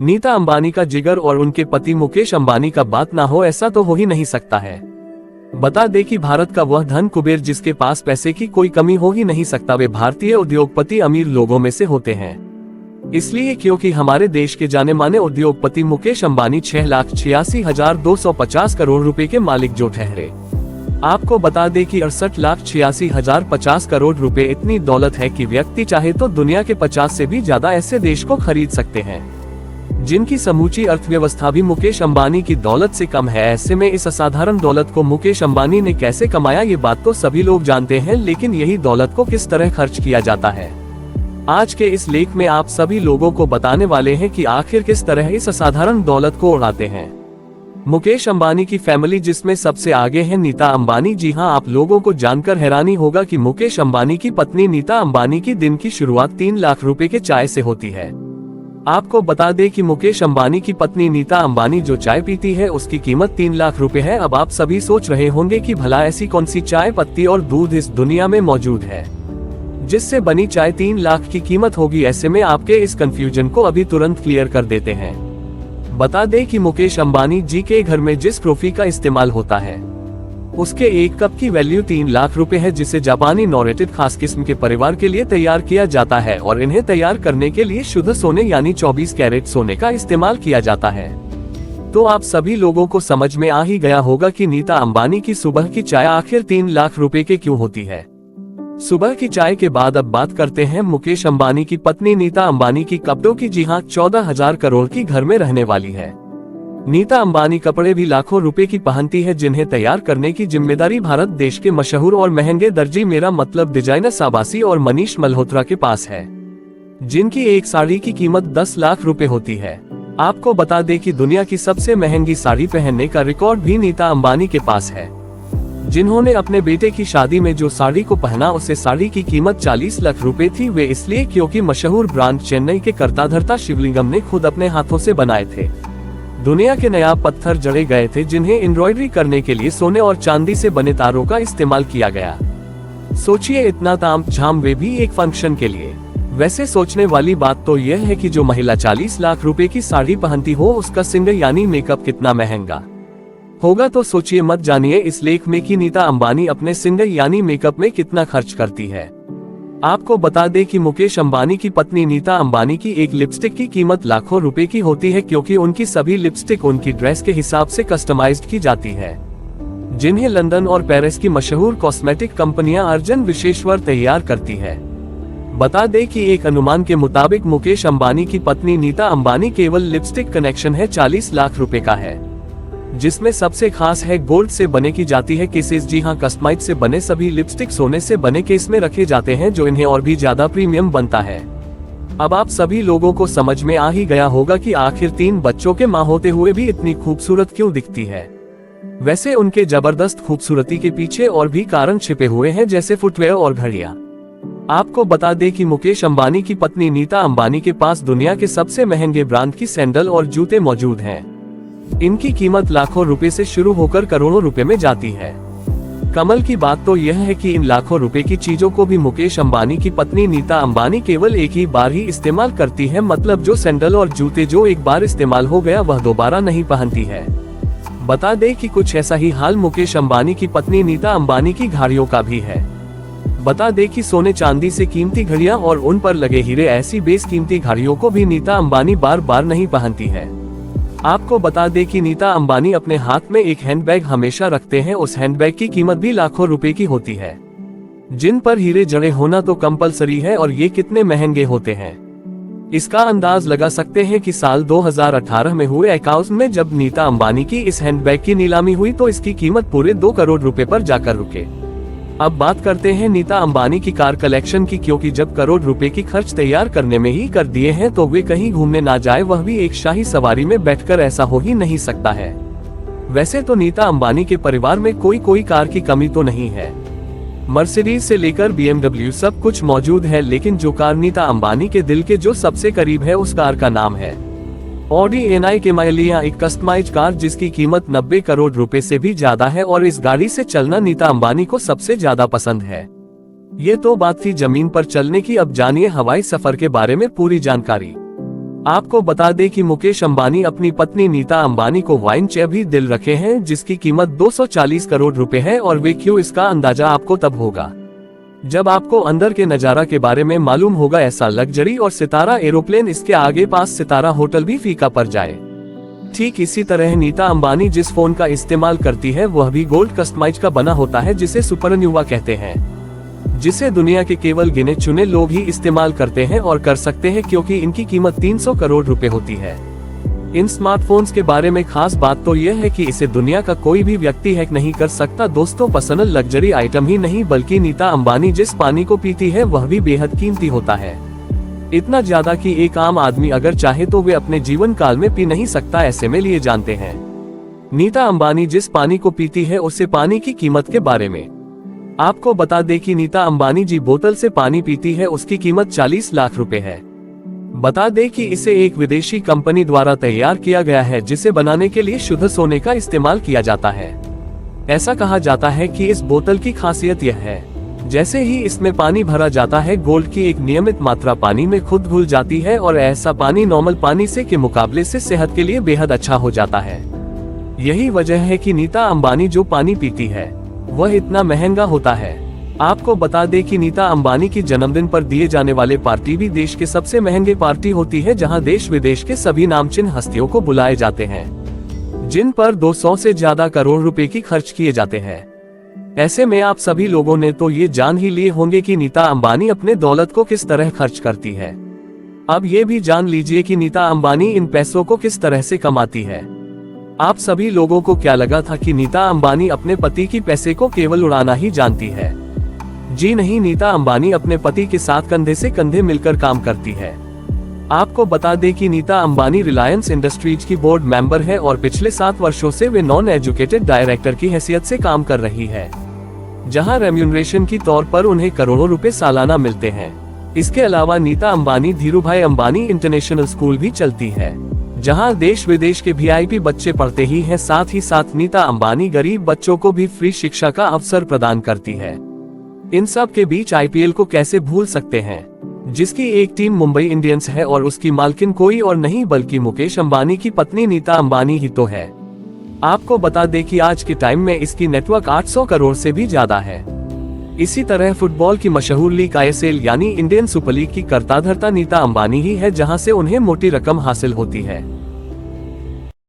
नीता अंबानी का जिगर और उनके पति मुकेश अंबानी का बात ना हो, ऐसा तो हो ही नहीं सकता है। बता दे कि भारत का वह धन कुबेर जिसके पास पैसे की कोई कमी हो ही नहीं सकता, वे भारतीय उद्योगपति अमीर लोगों में से होते हैं। इसलिए क्योंकि हमारे देश के जाने माने उद्योगपति मुकेश अंबानी 6,86,250 करोड़ रुपए के मालिक जो ठहरे। आपको बता दें कि 68,86,050 करोड़ रुपए इतनी दौलत है कि व्यक्ति चाहे तो दुनिया के 50 से भी ज्यादा ऐसे देश को खरीद सकते हैं, जिनकी समूची अर्थव्यवस्था भी मुकेश अंबानी की दौलत से कम है। ऐसे में इस असाधारण दौलत को मुकेश अंबानी ने कैसे कमाया, ये बात तो सभी लोग जानते हैं, लेकिन यही दौलत को किस तरह खर्च किया जाता है, आज के इस लेख में आप सभी लोगों को बताने वाले हैं कि आखिर किस तरह इस असाधारण दौलत को उड़ाते हैं मुकेश अंबानी की फैमिली, जिसमें सबसे आगे है नीता अंबानी। जी हां, आप लोगों को जानकर हैरानी होगा कि मुकेश अंबानी की पत्नी नीता अंबानी की दिन की शुरुआत 3 लाख रुपए के चाय से होती है। आपको बता दें कि मुकेश अंबानी की पत्नी नीता अंबानी जो चाय पीती है उसकी कीमत 3 लाख रुपए है। अब आप सभी सोच रहे होंगे कि भला ऐसी कौन सी चाय पत्ती और दूध इस दुनिया में मौजूद है जिससे बनी चाय 3 लाख की कीमत होगी। ऐसे में आपके इस कंफ्यूजन को अभी तुरंत क्लियर कर देते हैं। बता दें कि मुकेश अंबानी जी के घर में जिस कॉफी का इस्तेमाल होता है उसके 1 कप की वैल्यू 3 लाख रुपए है, जिसे जापानी नॉरेटेड खास किस्म के परिवार के लिए तैयार किया जाता है और इन्हें तैयार करने के लिए शुद्ध सोने यानी 24 कैरेट सोने का इस्तेमाल किया जाता है। तो आप सभी लोगों को समझ में आ ही गया होगा कि नीता अंबानी की सुबह की चाय आखिर 3 लाख रुपए के क्यों होती है। सुबह की चाय के बाद अब बात करते हैं मुकेश अंबानी की पत्नी नीता अंबानी की कपड़ों की। जी हां, 14,000 करोड़ की घर में रहने वाली है नीता अंबानी। कपड़े भी लाखों रुपए की पहनती है, जिन्हें तैयार करने की जिम्मेदारी भारत देश के मशहूर और महंगे दर्जी, मेरा मतलब डिजाइनर शाबाशी और मनीष मल्होत्रा के पास है, जिनकी एक साड़ी की कीमत 10 लाख रुपए होती है। आपको बता दें कि दुनिया की सबसे महंगी साड़ी पहनने का रिकॉर्ड भी नीता अंबानी के पास है, जिन्होंने अपने बेटे की शादी में जो साड़ी को पहना उसे साड़ी की कीमत 40 लाख रुपए थी। वे इसलिए क्योंकि मशहूर ब्रांड चेन्नई के कर्ता धर्ता शिवलिंगम ने खुद अपने हाथों से बनाए थे। दुनिया के नायाब पत्थर जड़े गए थे, जिन्हें एम्ब्रॉयडरी करने के लिए सोने और चांदी से बने तारों का इस्तेमाल किया गया। सोचिए, इतना ताम झाम, वे भी एक फंक्शन के लिए। वैसे सोचने वाली बात तो यह है कि जो महिला 40 लाख रुपए की साड़ी पहनती हो उसका सिंगर यानी मेकअप कितना महंगा होगा। तो सोचिए मत, जानिए इस लेख में कि नीता अंबानी अपने सिंगर यानी मेकअप में कितना खर्च करती है। आपको बता दें कि मुकेश अंबानी की पत्नी नीता अंबानी की एक लिपस्टिक की कीमत लाखों रुपए की होती है, क्योंकि उनकी सभी लिपस्टिक उनकी ड्रेस के हिसाब से कस्टमाइज्ड की जाती है, जिन्हें लंदन और पेरिस की मशहूर कॉस्मेटिक कंपनियां अर्जन विशेश्वर तैयार करती है। बता दें कि एक अनुमान के मुताबिक मुकेश अंबानी की पत्नी नीता अंबानी केवल लिपस्टिक कनेक्शन है 40 लाख रुपए का है, जिसमें सबसे खास है गोल्ड से बने की जाती है केसेस। जी हां, कस्टमाइज से बने सभी लिपस्टिक सोने से बने केस में रखे जाते हैं, जो इन्हें और भी ज्यादा प्रीमियम बनता है। अब आप सभी लोगों को समझ में आ ही गया होगा कि आखिर 3 बच्चों के मां होते हुए भी इतनी खूबसूरत क्यों दिखती है। वैसे उनके जबरदस्त खूबसूरती के पीछे और भी कारण छिपे हुए हैं, जैसे फुटवेयर और घड़ियां। आपको बता दें कि मुकेश अंबानी की पत्नी नीता अंबानी के पास दुनिया के सबसे महंगे ब्रांड की सैंडल और जूते मौजूद हैं। इनकी कीमत लाखों रुपए से शुरू होकर करोड़ों रुपए में जाती है। कमाल की बात तो यह है कि इन लाखों रुपए की चीजों को भी मुकेश अंबानी की पत्नी नीता अंबानी केवल एक ही बार ही इस्तेमाल करती है, मतलब जो सैंडल और जूते जो एक बार इस्तेमाल हो गया वह दोबारा नहीं पहनती है। बता दें कि कुछ ऐसा ही हाल मुकेश अंबानी की पत्नी नीता अंबानी की घड़ियों का भी है। बता दें कि सोने चांदी से कीमती घड़ियां और उन पर लगे हीरे ऐसी बेशकीमती घड़ियों को भी नीता अंबानी बार बार नहीं पहनती है। आपको बता दें कि नीता अंबानी अपने हाथ में एक हैंडबैग हमेशा रखते हैं, उस हैंडबैग की कीमत भी लाखों रुपए की होती है, जिन पर हीरे जड़े होना तो कंपलसरी है। और ये कितने महंगे होते हैं इसका अंदाज लगा सकते हैं कि साल 2018 में हुए अकाउंट में जब नीता अंबानी की इस हैंडबैग की नीलामी हुई तो इसकी कीमत पूरे 2 करोड़ रुपए पर जाकर रुके। अब बात करते हैं नीता अंबानी की कार कलेक्शन की, क्योंकि जब करोड़ रुपए की खर्च तैयार करने में ही कर दिए हैं तो वे कहीं घूमने ना जाए, वह भी एक शाही सवारी में बैठकर, ऐसा हो ही नहीं सकता है। वैसे तो नीता अंबानी के परिवार में कोई कार की कमी तो नहीं है, मर्सिडीज से लेकर BMW सब कुछ मौजूद है, लेकिन जो कार नीता अंबानी के दिल के जो सबसे करीब है उस कार का नाम है ऑडी NI कैमेलिया, एक कस्टमाइज कार जिसकी कीमत 90 करोड़ रुपए से भी ज्यादा है और इस गाड़ी से चलना नीता अंबानी को सबसे ज्यादा पसंद है। ये तो बात थी जमीन पर चलने की, अब जानिए हवाई सफर के बारे में पूरी जानकारी। आपको बता दें कि मुकेश अंबानी अपनी पत्नी नीता अंबानी को वाइन चेयर भी दिल रखे हैं, जिसकी कीमत 240 करोड़ रुपए है, और वे क्यों, इसका अंदाजा आपको तब होगा जब आपको अंदर के नजारा के बारे में मालूम होगा। ऐसा लग्जरी और सितारा एरोप्लेन, इसके आगे पास सितारा होटल भी फीका पड़ जाए। ठीक इसी तरह नीता अंबानी जिस फोन का इस्तेमाल करती है वह भी गोल्ड कस्टमाइज का बना होता है, जिसे सुपरनोवा कहते हैं, जिसे दुनिया के केवल गिने चुने लोग ही इस्तेमाल करते हैं और कर सकते हैं, क्योंकि इनकी कीमत 300 करोड़ रुपए होती है। इन स्मार्टफोन्स के बारे में खास बात तो यह है कि इसे दुनिया का कोई भी व्यक्ति हैक नहीं कर सकता। दोस्तों, पर्सनल लग्जरी आइटम ही नहीं बल्कि नीता अंबानी जिस पानी को पीती है वह भी बेहद कीमती होता है, इतना ज्यादा कि एक आम आदमी अगर चाहे तो वे अपने जीवन काल में पी नहीं सकता। ऐसे में लिए जानते हैं नीता अंबानी जिस पानी को पीती है उससे पानी की कीमत के बारे में। आपको बता दें कि नीता अंबानी जी बोतल से पानी पीती है, उसकी कीमत 40 लाख रुपए है। बता दें कि इसे एक विदेशी कंपनी द्वारा तैयार किया गया है, जिसे बनाने के लिए शुद्ध सोने का इस्तेमाल किया जाता है। ऐसा कहा जाता है कि इस बोतल की खासियत यह है, जैसे ही इसमें पानी भरा जाता है गोल्ड की एक नियमित मात्रा पानी में खुद घुल जाती है, और ऐसा पानी नॉर्मल पानी से के मुकाबले से सेहत के लिए बेहद अच्छा हो जाता है। यही वजह है कि नीता अंबानी जो पानी पीती है वह इतना महंगा होता है। आपको बता दें कि नीता अंबानी की जन्मदिन पर दिए जाने वाले पार्टी भी देश के सबसे महंगे पार्टी होती है, जहां देश विदेश के सभी नामचीन हस्तियों को बुलाए जाते हैं, जिन पर 200 से ज्यादा करोड़ रुपए की खर्च किए जाते हैं। ऐसे में आप सभी लोगों ने तो ये जान ही लिए होंगे कि नीता अंबानी अपने दौलत को किस तरह खर्च करती है। अब ये भी जान लीजिए कि नीता अंबानी इन पैसों को किस तरह से कमाती है। आप सभी लोगों को क्या लगा था कि नीता अंबानी अपने पति की पैसे को केवल उड़ाना ही जानती है? जी नहीं, नीता अंबानी अपने पति के साथ कंधे से कंधे मिलकर काम करती है। आपको बता दें कि नीता अंबानी रिलायंस इंडस्ट्रीज की बोर्ड मेंबर है और पिछले 7 वर्षों से वे नॉन एजुकेटेड डायरेक्टर की हैसियत से काम कर रही है, जहां रेम्यूनरेशन की तौर पर उन्हें करोड़ों रुपए सालाना मिलते हैं। इसके अलावा नीता अंबानी धीरूभाई अंबानी इंटरनेशनल स्कूल भी चलती है, जहां देश विदेश के VIP बच्चे पढ़ते ही हैं। साथ ही साथ नीता अंबानी गरीब बच्चों को भी फ्री शिक्षा का अवसर प्रदान करती है। इन सब के बीच IPL को कैसे भूल सकते हैं, जिसकी एक टीम मुंबई इंडियंस है और उसकी मालकिन कोई और नहीं बल्कि मुकेश अंबानी की पत्नी नीता अंबानी ही तो है। आपको बता दें कि आज के टाइम में इसकी नेटवर्क 800 करोड़ से भी ज्यादा है। इसी तरह फुटबॉल की मशहूर लीग ISL यानी इंडियन सुपर लीग की कर्ताधर्ता नीता अंबानी ही है, जहां से उन्हें मोटी रकम हासिल होती है।